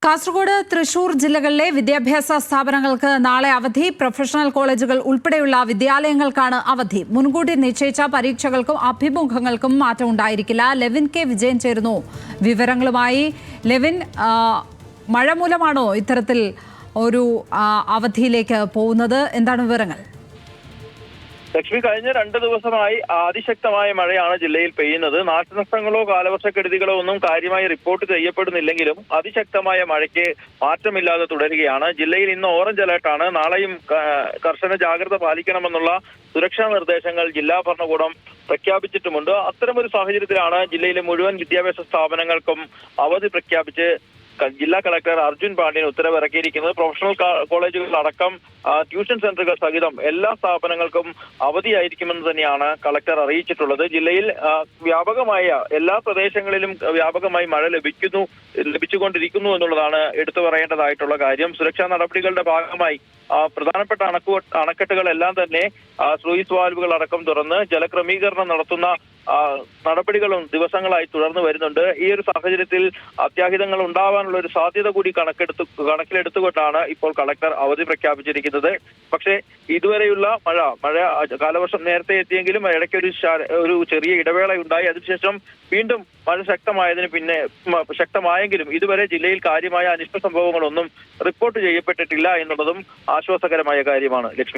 കാസർഗോഡ്, തൃശൂർ ജില്ലകളിലെ വിദ്യാഭ്യാസ സ്ഥാപനങ്ങൾക്ക് നാളെ അവധി. പ്രൊഫഷണൽ കോളേജുകൾ ഉൾപ്പെടെയുള്ള വിദ്യാലയങ്ങൾക്കാണ് അവധി. മുൻകൂട്ടി നിശ്ചയിച്ച പരീക്ഷകൾക്കും അഭിമുഖങ്ങൾക്കും മാറ്റം ഉണ്ടായിരിക്കില്ല. ലെവിൻ കെ വിജയൻ ചേരുന്നു വിവരങ്ങളുമായി. ലെവിൻ, മഴ മൂലമാണോ ഇത്തരത്തിൽ ഒരു അവധിയിലേക്ക് പോകുന്നത്? എന്താണ് വിവരങ്ങൾ? ലക്ഷ്മി, കഴിഞ്ഞ 2 ദിവസമായി അതിശക്തമായ മഴയാണ് ജില്ലയിൽ പെയ്യുന്നത്. നാശനഷ്ടങ്ങളോ കാലവർഷക്കെടുതികളോ ഒന്നും കാര്യമായി റിപ്പോർട്ട് ചെയ്യപ്പെടുന്നില്ലെങ്കിലും അതിശക്തമായ മഴയ്ക്ക് മാറ്റമില്ലാതെ തുടരുകയാണ്. ജില്ലയിൽ ഇന്ന് ഓറഞ്ച് അലർട്ടാണ്. നാളെയും കർശന ജാഗ്രത പാലിക്കണമെന്നുള്ള സുരക്ഷാ നിർദ്ദേശങ്ങൾ ജില്ലാ ഭരണകൂടം പ്രഖ്യാപിച്ചിട്ടുമുണ്ട്. അത്തരമൊരു സാഹചര്യത്തിലാണ് ജില്ലയിലെ മുഴുവൻ വിദ്യാഭ്യാസ സ്ഥാപനങ്ങൾക്കും അവധി പ്രഖ്യാപിച്ച് ജില്ലാ കളക്ടർ അർജുൻ പാണ്ഡ്യൻ ഉത്തരവിറക്കിയിരിക്കുന്നത്. പ്രൊഫഷണൽ കോളേജുകൾ അടക്കം ട്യൂഷൻ സെന്ററുകൾ സഹിതം എല്ലാ സ്ഥാപനങ്ങൾക്കും അവധിയായിരിക്കുമെന്ന് തന്നെയാണ് കളക്ടർ അറിയിച്ചിട്ടുള്ളത്. ജില്ലയിൽ വ്യാപകമായ എല്ലാ പ്രദേശങ്ങളിലും വ്യാപകമായി മഴ ലഭിച്ചുകൊണ്ടിരിക്കുന്നു എന്നുള്ളതാണ് എടുത്തു പറയേണ്ടതായിട്ടുള്ള കാര്യം. സുരക്ഷാ നടപടികളുടെ ഭാഗമായി പ്രധാനപ്പെട്ട അണക്കെട്ടുകളെല്ലാം തന്നെ സ്ലൂയിസ് വാൽവുകൾ അടക്കം തുറന്ന് ജലക്രമീകരണം നടത്തുന്ന നടപടികളും ദിവസങ്ങളായി തുടർന്നു വരുന്നുണ്ട്. ഈ ഒരു സാഹചര്യത്തിൽ അത്യാഹിതങ്ങൾ ഉണ്ടാവാനുള്ള ഒരു സാധ്യത കൂടി കണക്കിലെടുത്തുകൊണ്ടാണ് ഇപ്പോൾ കളക്ടർ അവധി പ്രഖ്യാപിച്ചിരിക്കുന്നത്. പക്ഷേ ഇതുവരെയുള്ള മഴ കാലവർഷം നേരത്തെ എത്തിയെങ്കിലും ഇടയ്ക്ക് ഒരു ചെറിയ ഇടവേള ഉണ്ടായി. അതിനുശേഷം വീണ്ടും മഴ ശക്തമായെങ്കിലും ഇതുവരെ ജില്ലയിൽ കാര്യമായ അനിഷ്ട സംഭവങ്ങളൊന്നും റിപ്പോർട്ട് ചെയ്യപ്പെട്ടിട്ടില്ല എന്നുള്ളതും ആശ്വാസകരമായ കാര്യമാണ്. ലക്ഷ്മി.